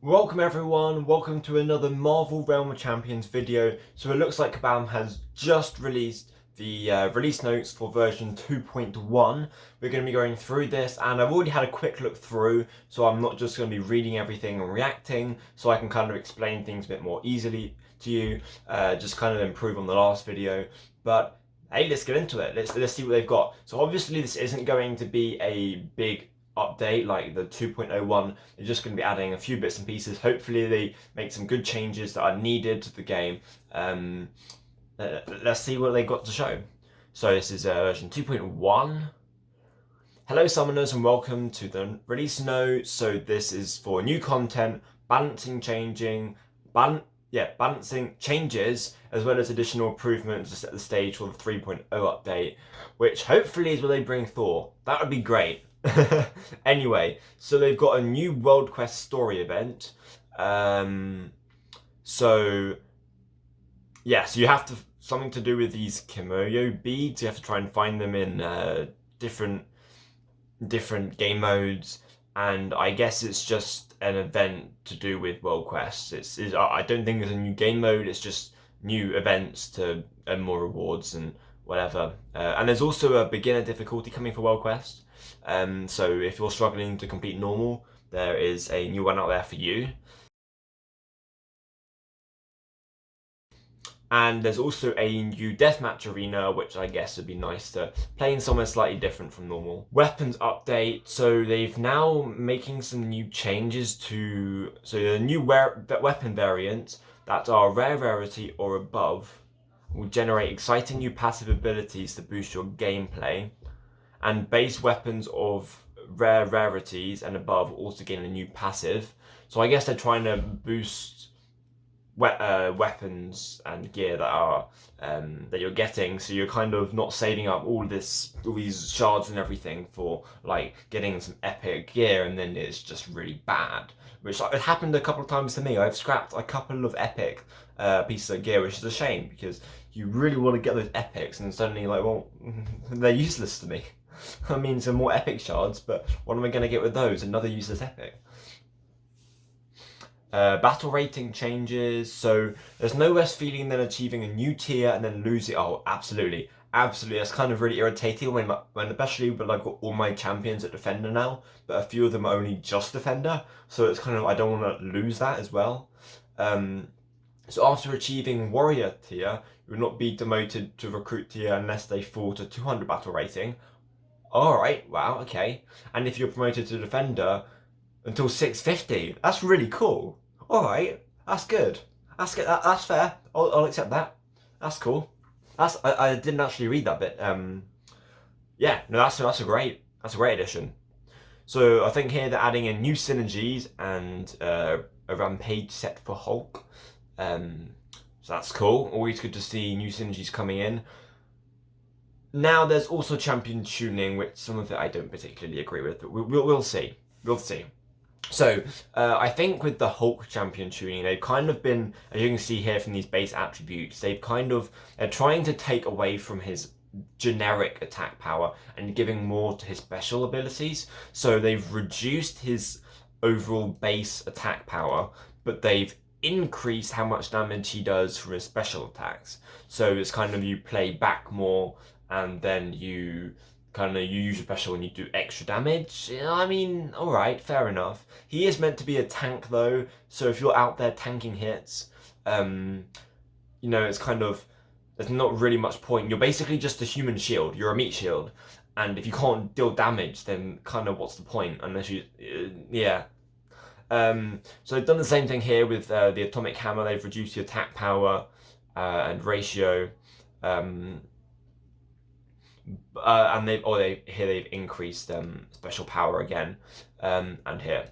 Welcome everyone, welcome to another Marvel Realm of Champions video. So it looks like Kabam has just released the release notes for version 2.1. We're going to be going through this, and I've already had a quick look through, so I'm not just going to be reading everything and reacting, so I can kind of explain things a bit more easily to you, just kind of improve on the last video. But hey, let's get into it. Let's see what they've got. So obviously this isn't going to be a big update like the 2.01. They're just going to be adding a few bits and pieces. Hopefully they make some good changes that are needed to the game. Let's see what they got to show. So this is version 2.1. Hello summoners and welcome to the release notes. So this is for new content, balancing changes, as well as additional improvements to set the stage for the 3.0 update, which hopefully is where they bring Thor. That would be great. Anyway, so they've got a new World Quest story event. So you have to something to do with these Kimoyo beads. You have to try and find them in different game modes, and I guess it's just an event to do with World Quest. I don't think there's a new game mode. It's just new events to earn more rewards and whatever. And there's also a beginner difficulty coming for World Quest. So if you're struggling to complete normal, there is a new one out there for you. And there's also a new deathmatch arena, which I guess would be nice to play in somewhere slightly different from normal. Weapons update. So they've now making some new changes to the new weapon variants that are rare rarity or above will generate exciting new passive abilities to boost your gameplay. And base weapons of rare rarities and above also gain a new passive. So I guess they're trying to boost weapons and gear that are that you're getting, so you're kind of not saving up all these shards and everything for like getting some epic gear, and then it's just really bad. Which it happened a couple of times to me. I've scrapped a couple of epic pieces of gear, which is a shame because you really want to get those epics, and suddenly like, well, they're useless to me. I mean, some more epic shards, but what am I going to get with those? Another useless epic. Battle rating changes, so there's no less feeling than achieving a new tier and then losing. Oh, absolutely. That's kind of really irritating when especially when I've got all my champions at Defender now, but a few of them are only just Defender, so it's kind of, I don't want to lose that as well. So after achieving Warrior tier, you will not be demoted to Recruit tier unless they fall to 200 battle rating. Alright, wow, okay. And if you're promoted to Defender, until 650. That's really cool. Alright, that's good. That's fair. I'll accept that. That's cool. I didn't actually read that bit. Yeah, no, that's a great addition. So I think here they're adding in new synergies and a rampage set for Hulk. So that's cool. Always good to see new synergies coming in. Now there's also champion tuning, which some of it I don't particularly agree with, but we'll see. We'll see. So I think with the Hulk champion tuning, they've kind of been, as you can see here from these base attributes, they're trying to take away from his generic attack power and giving more to his special abilities. So they've reduced his overall base attack power, but they've increased how much damage he does from his special attacks. So it's kind of, you play back more, and then you use your special and you do extra damage. I mean, alright, fair enough. He is meant to be a tank though, so if you're out there tanking hits, it's kind of, there's not really much point. You're basically just a human shield, you're a meat shield, and if you can't deal damage, then kind of what's the point, unless you, yeah. So they've done the same thing here with the atomic hammer. They've reduced the attack power and ratio. And they've increased special power again, and here.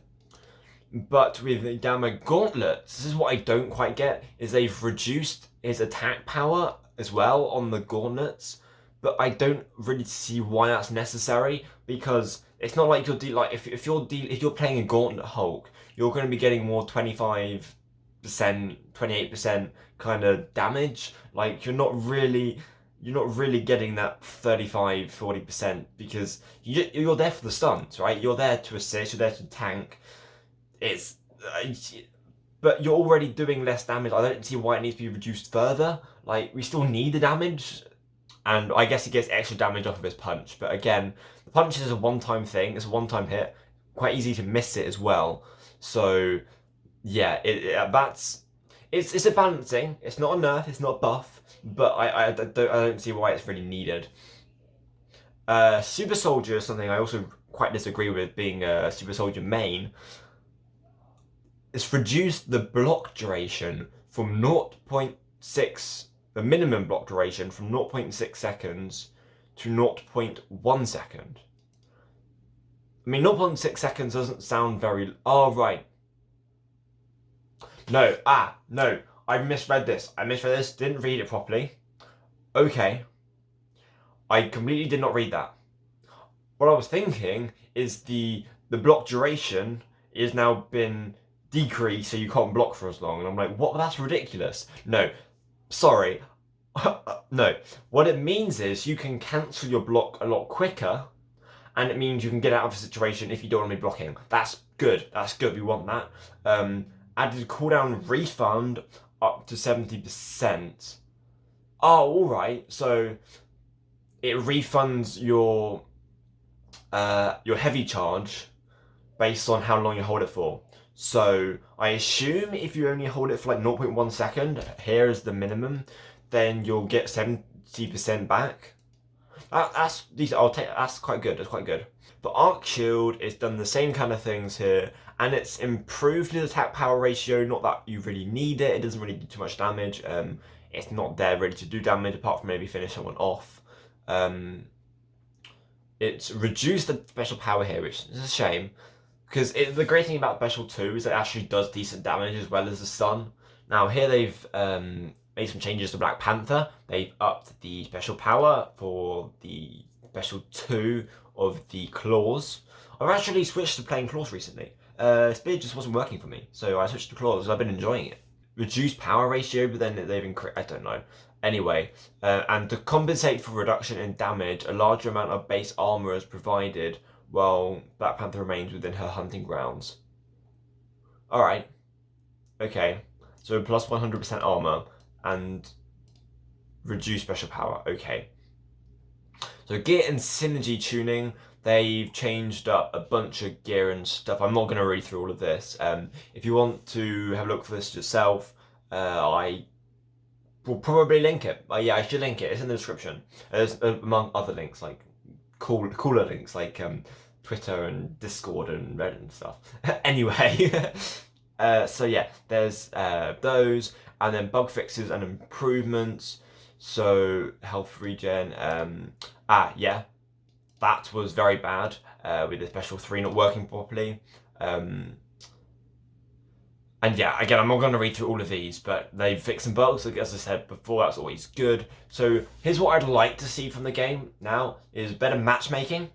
But with the Gamma Gauntlets, this is what I don't quite get, is they've reduced his attack power as well on the gauntlets, but I don't really see why that's necessary, because it's not like if you're playing a Gauntlet Hulk, you're going to be getting more 25%, 28% kind of damage. Like you're not really getting that 35-40%, because you're there for the stuns, right? You're there to assist, you're there to tank. It's but you're already doing less damage. I don't see why it needs to be reduced further. Like, we still need the damage, and I guess he gets extra damage off of his punch. But again, the punch is a one-time thing. It's a one-time hit. Quite easy to miss it as well. So yeah, it's a balancing. It's not a nerf. It's not a buff. But I don't see why it's really needed. Super Soldier is something I also quite disagree with, being a Super Soldier main. It's reduced the block duration from 0.6, the minimum block duration from 0.6 seconds to 0.1 second. I mean, 0.6 seconds doesn't sound very... Oh, right. No, no, I misread this. Didn't read it properly. Okay. I completely did not read that. What I was thinking is the block duration is now been decreased, so you can't block for as long. And I'm like, what? That's ridiculous. No, sorry. No. What it means is you can cancel your block a lot quicker, and it means you can get out of a situation if you don't want to be blocking. That's good. That's good. We want that. Added cooldown refund up to 70%. Oh, all right. So it refunds your heavy charge based on how long you hold it for. So I assume if you only hold it for like 0.1 second, here is the minimum, then you'll get 70% back. That's quite good. That's quite good. But Arc Shield is done the same kind of things here, and it's improved his attack power ratio. Not that you really need it. It doesn't really do too much damage. It's not there ready to do damage apart from maybe finish someone off. It's reduced the special power here, which is a shame. Because the great thing about Special 2 is it actually does decent damage as well as the stun. Now here they've made some changes to Black Panther. They've upped the special power for the Special 2 of the claws. I've actually switched to playing claws recently. Spear just wasn't working for me, so I switched to claws and I've been enjoying it. Reduced power ratio, but then they've increased, I don't know. Anyway, and to compensate for reduction in damage, a larger amount of base armor is provided while Black Panther remains within her hunting grounds. Alright. Okay. So plus 100% armor and reduced special power. Okay. So gear and synergy tuning, they've changed up a bunch of gear and stuff. I'm not going to read through all of this. If you want to have a look for this yourself, I will probably link it. Yeah, I should link it. It's in the description. Among other links, like cooler links, like Twitter and Discord and Reddit and stuff. Anyway, so yeah, there's those, and then bug fixes and improvements. So health regen. Yeah, that was very bad with the Special 3 not working properly. And yeah, again, I'm not going to read through all of these, but they've fixed some bugs, like, as I said before, that's always good. So here's what I'd like to see from the game now, is better matchmaking.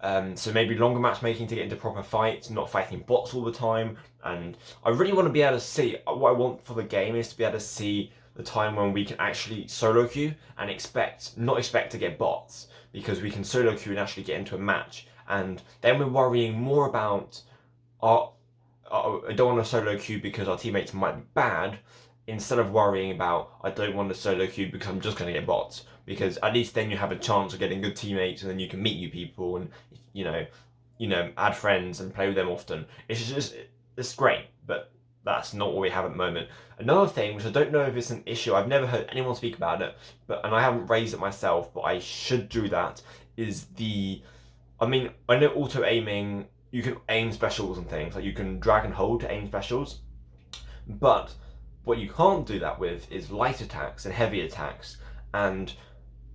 So maybe longer matchmaking to get into proper fights, not fighting bots all the time. And I really want to be able to see, what I want for the game is to be able to see the time when we can actually solo queue and not expect to get bots, because we can solo queue and actually get into a match. And then we're worrying more about I don't want to solo queue because our teammates might be bad, instead of worrying about I don't want to solo queue because I'm just going to get bots. Because at least then you have a chance of getting good teammates, and then you can meet new people and add friends and play with them often. It's great, but that's not what we have at the moment. Another thing, which I don't know if it's an issue, I've never heard anyone speak about it, and I haven't raised it myself, but I should do that, is I know auto aiming. You can aim specials and things, like you can drag and hold to aim specials, but what you can't do that with is light attacks and heavy attacks. And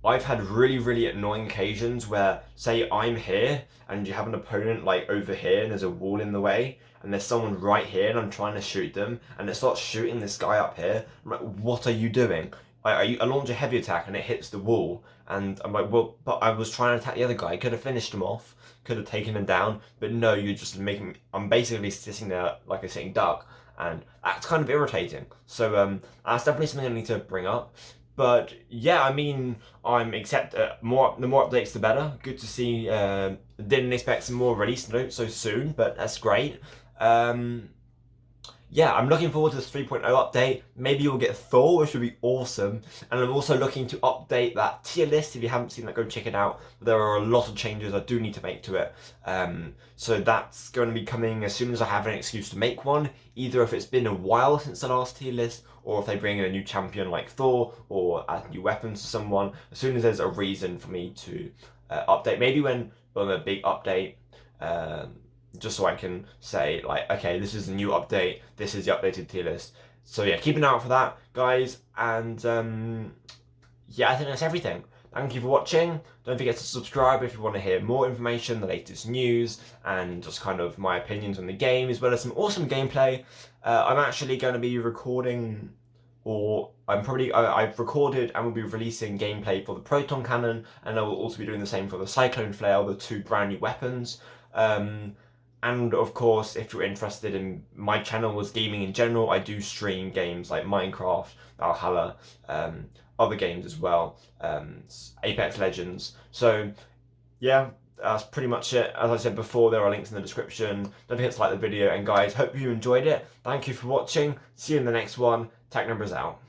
I've had really, really annoying occasions where, say I'm here and you have an opponent like over here and there's a wall in the way, and there's someone right here and I'm trying to shoot them, and it starts shooting this guy up here. I'm like, what are you doing? I launch a heavy attack and it hits the wall, and I'm like, well, but I was trying to attack the other guy. I could have finished him off, could have taken him down, but no, you're just making, I'm basically sitting there like a sitting duck, and that's kind of irritating. So that's definitely something I need to bring up. But yeah, I'm the more updates the better. Good to see. Didn't expect some more release notes so soon, but that's great. yeah, I'm looking forward to this 3.0 update. Maybe you'll get Thor, which would be awesome. And I'm also looking to update that tier list. If you haven't seen that, go check it out. There are a lot of changes I do need to make to it. So that's going to be coming as soon as I have an excuse to make one. Either if it's been a while since the last tier list, or if they bring in a new champion like Thor, or add new weapons to someone. As soon as there's a reason for me to update. Maybe when on a big update. Just so I can say, like, okay, this is the new update, this is the updated tier list. So yeah, keep an eye out for that, guys, and yeah, I think that's everything. Thank you for watching. Don't forget to subscribe if you want to hear more information, the latest news, and just kind of my opinions on the game, as well as some awesome gameplay. I'm actually going to be recording, or I've recorded and will be releasing gameplay for the Proton Cannon, and I will also be doing the same for the Cyclone Flail, the two brand new weapons. And of course, if you're interested in my channel as gaming in general, I do stream games like Minecraft, Valhalla, other games as well, Apex Legends. So yeah, that's pretty much it. As I said before, there are links in the description. Don't forget to like the video, and guys, hope you enjoyed it. Thank you for watching. See you in the next one. Tech Numbers out.